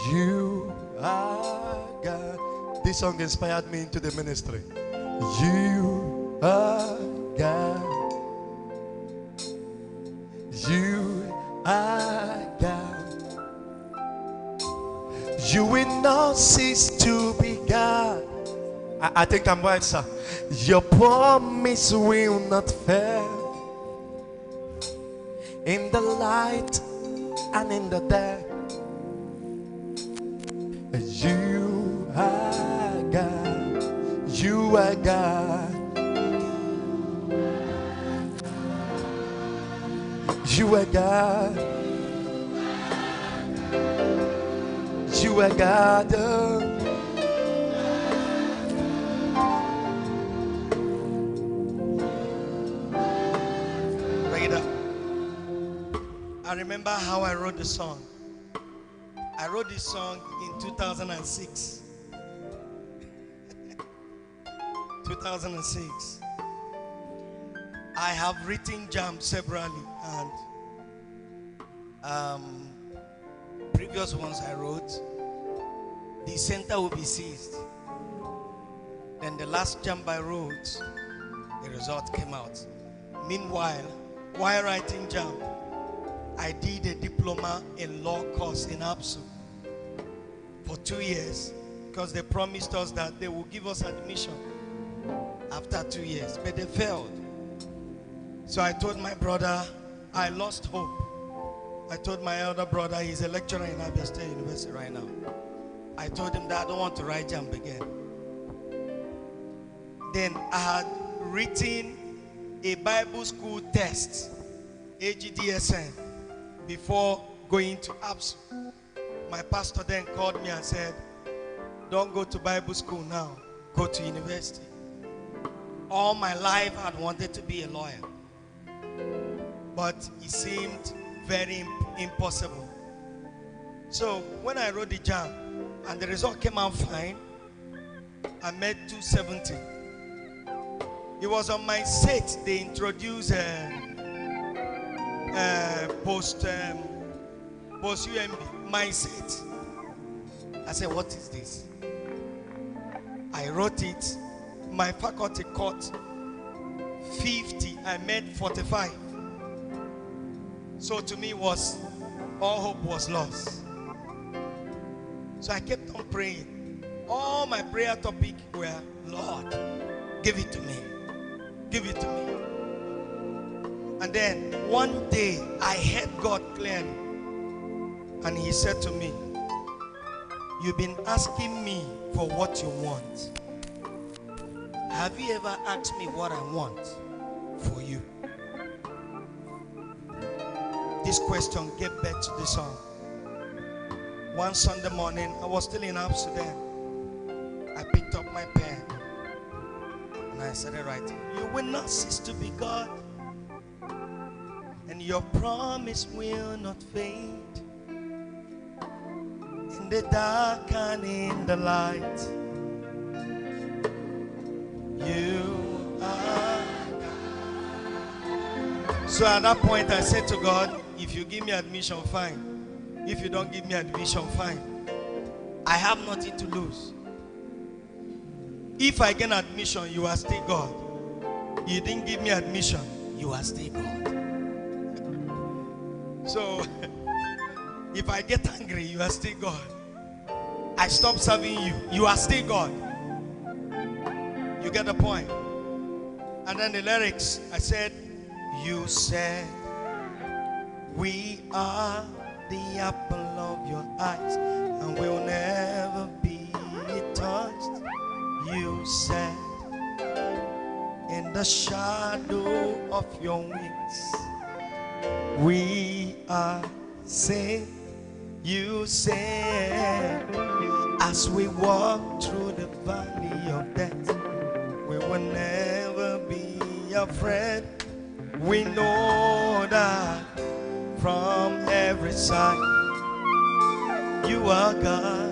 You are God. This song inspired me into the ministry. You are God. You are God. You will not cease to be God. I think I'm right, sir. Your promise will not fail. In the light and in the dark, you are God. You are God. You are God. You are God. Bring it up. I remember how I wrote the song. I wrote this song in 2006. 2006. I have written jams severally, and previous ones I wrote, the center will be seized. Then the last jam I wrote, the result came out. Meanwhile, while writing jam, I did a diploma in law course in ABSU for 2 years, because they promised us that they will give us admission after 2 years, but they failed. So I told my brother, I lost hope. I told my elder brother, he's a lecturer in Abia State University right now. I told him that I don't want to write jam again. Then I had written a Bible school test, AGDSN, before going to ABSU. My pastor then called me and said, don't go to Bible school now, go to university. All my life I had wanted to be a lawyer, but it seemed very impossible. So when I wrote the jam and the result came out fine, I made 270. It was on my set they introduced post UMB, my set. I said, what is this? I wrote it. My faculty caught 50. I made 45. So to me was all hope was lost. So I kept on praying. All my prayer topics were, Lord, give it to me. Give it to me. And then one day I heard God clearly. And he said to me, you've been asking me for what you want. Have you ever asked me what I want for you? This question gave birth to the song. One Sunday morning, I was still in Amsterdam. I picked up my pen and I started writing. You will not cease to be God, and your promise will not fade. In the dark and in the light, you are God. So at that point I said to God, if you give me admission, fine. If you don't give me admission, fine. I have nothing to lose. If I get admission, you are still God. You didn't give me admission, you are still God. So if I get angry, you are still God. I stop serving you, you are still God. You get the point? And then the lyrics, I said, you said, we are the apple of your eyes, and will never be touched. You said, in the shadow of your wings, we are safe. You said, as we walk through the valley of death, we will never be afraid. We know that from every side, you are God.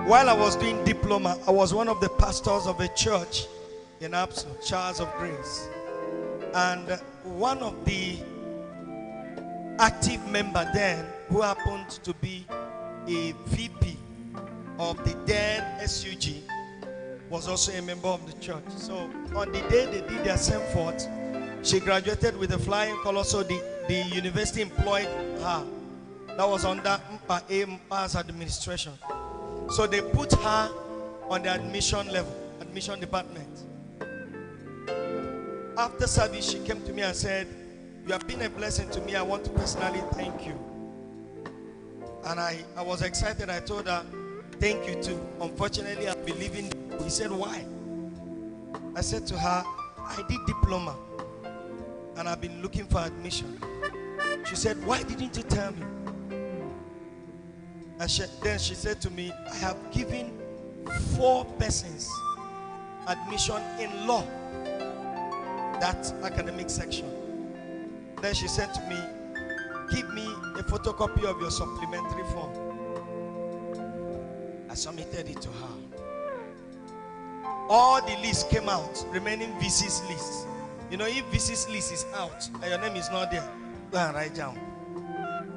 While I was doing diploma, I was one of the pastors of a church in ABSU, Charles of Grace. And one of the active member then, who happened to be a VP of the then SUG, was also a member of the church. So on the day they did their send forth, she graduated with a flying color. So the university employed her. That was under Mpa's administration. So they put her on the admission level, admission department. After service, she came to me and said, "You have been a blessing to me. I want to personally thank you." And I was excited. I told her, "Thank you too. Unfortunately, I'll be leaving." He said, "Why?" I said to her, "I did diploma and I've been looking for admission." She said, "Why didn't you tell me?" And then she said to me, "I have given 4 persons admission in law, that academic section." Then she said to me, "Give me a photocopy of your supplementary form." I submitted it to her. All the lists came out, remaining VC's list. You know, if VC's list is out and your name is not there, go and write down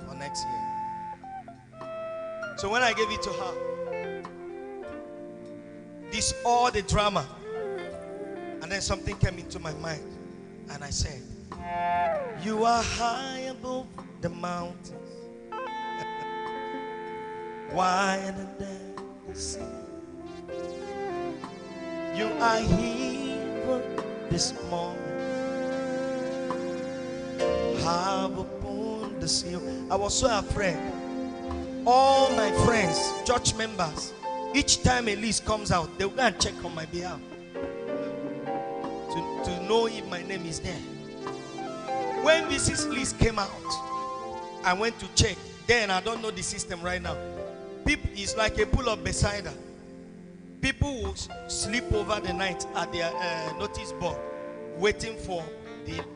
for next year. So when I gave it to her, this all the drama, and then something came into my mind, and I said, "You are high above the mountains, wider than the sea. You are here this morning, have upon the sea." I was so afraid. All my friends, church members, each time a list comes out, they will go and check on my behalf to know if my name is there. When this list came out, I went to check. Then I don't know the system right now. People, it's like a pool of Bethesda. People will sleep over the night at their notice board, waiting for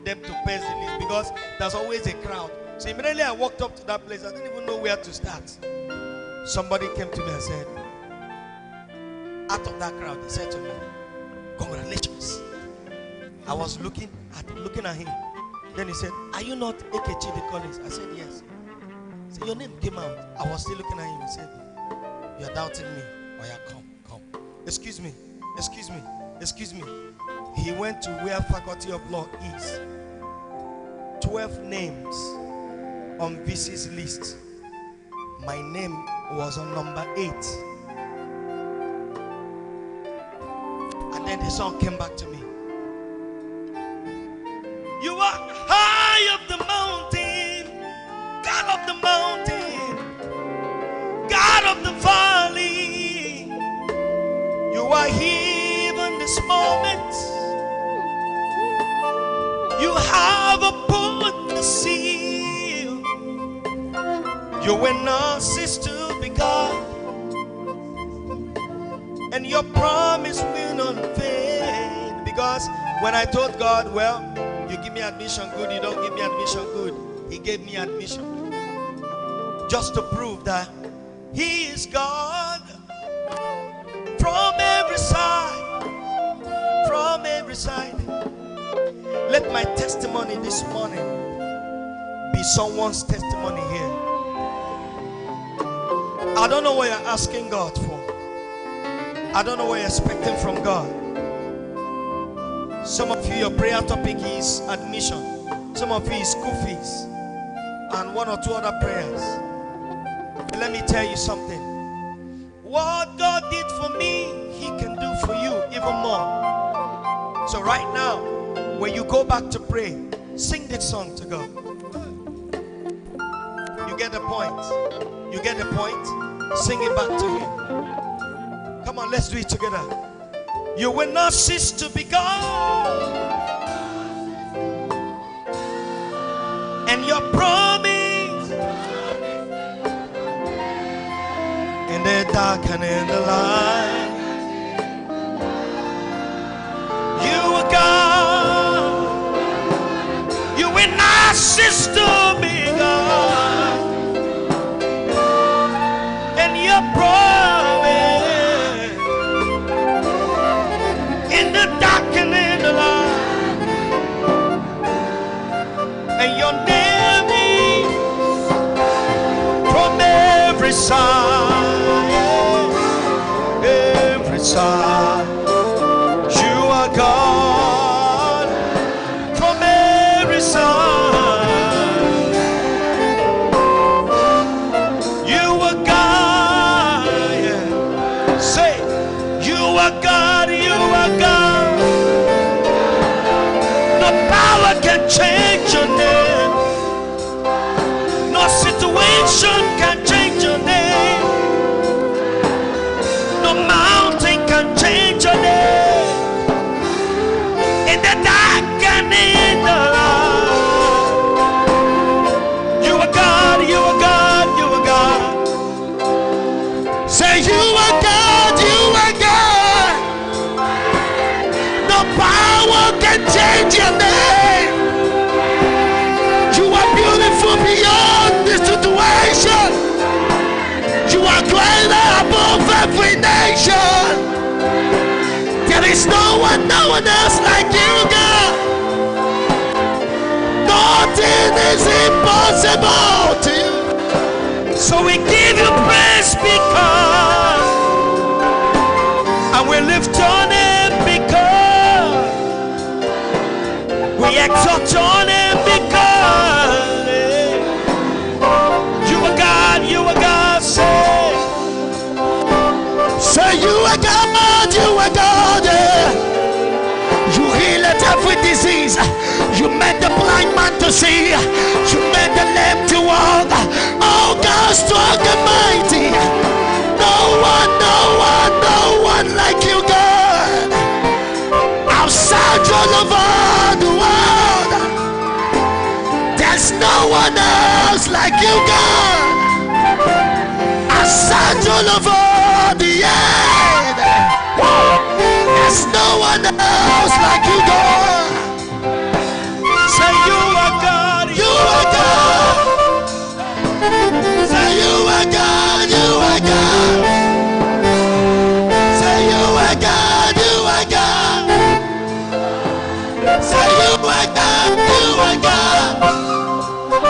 them to pass the list, because there's always a crowd. So immediately I walked up to that place. I didn't even know where to start. Somebody came to me and said, out of that crowd, he said to me, "Congratulations." I was looking at him. Then he said, "Are you not Chidi Collins?" I said, "Yes." He said, "Your name came out." I was still looking at him. He said, "You're doubting me. Oh yeah, come. Excuse me. He went to where Faculty of Law is. 12 names on VC's list. My name was on number 8. And then the song came back to me. "You are high up the mountain, God of the mountain, God of the valley. You are here in this moment. You have upon the seal. You will not cease to be God, and your promise will not fail." Because when I told God, "Well, you give me admission, good. You don't give me admission, good," He gave me admission, just to prove that He is God from every side, from every side. Let my testimony this morning be someone's testimony here. I don't know what you're asking God for. I don't know what you're expecting from God. Some of you, your prayer topic is admission. Some of you is school fees and 1 or 2 other prayers. But let me tell you something. What God did for me, He can do for you even more. So right now, when you go back to pray, sing this song to God. You get the point. You get the point. Sing it back to Him. Come on, let's do it together. You will not cease to be God, and your promise in the dark and in the light. You are God. You will not cease to be God, and your promise in the dark and in the light. And your name is every side, every side. You are God from every side. You are God, yeah. Say, you are God, you are God. No power can change your name. No situation can change your name. No mountain can change your name. In the dark and in the light, you are God, you are God, you are God. Say, you are God, you are God. No power can change your name. You are beautiful beyond this situation. You are greater above every nation. There is no one else like you, God. Nothing is impossible to you. So we give you praise because, and we lift your name because, we exalt your name because you are God, you are God. Say you are God, you are God. Yeah. You healed every disease. You made the blind man to see. You made the lame to walk. Oh God, strong and mighty. No one like you, God. Outside all over the world, there's no one else like you, God. Outside all over the earth, there's no one else like you, God. Say you are God, you are God. Say you are God, you are God. Say you are God, you are God. Say you are God, you are God.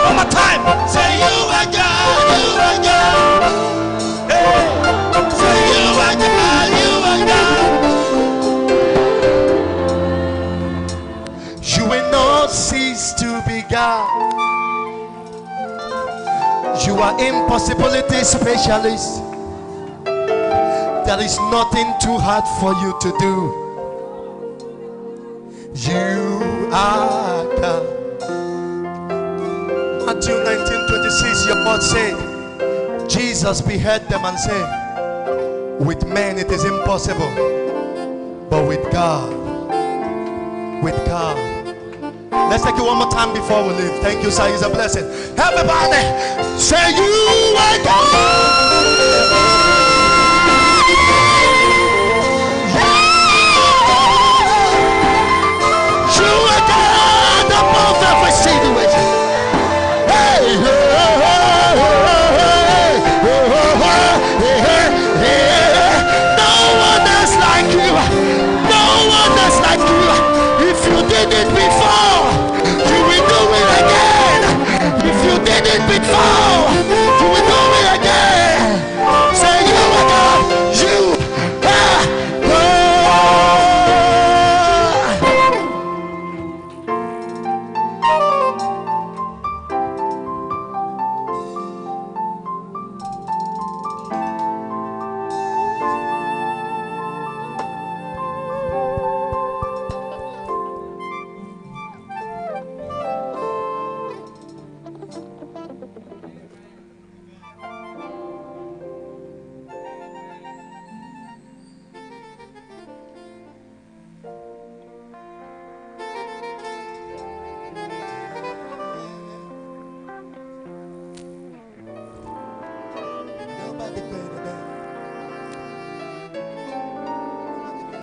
One more time. Say you are God, you are God. Hey. Say you are God, you are God. You will not cease to be God. You are impossibility specialist. There is nothing too hard for you to do. You are God. Matthew 19:26, your word said, Jesus beheaded them and said, with men it is impossible, but with God, let's take it one more time before we leave. Thank you, sir. It's a blessing. Everybody say you are God.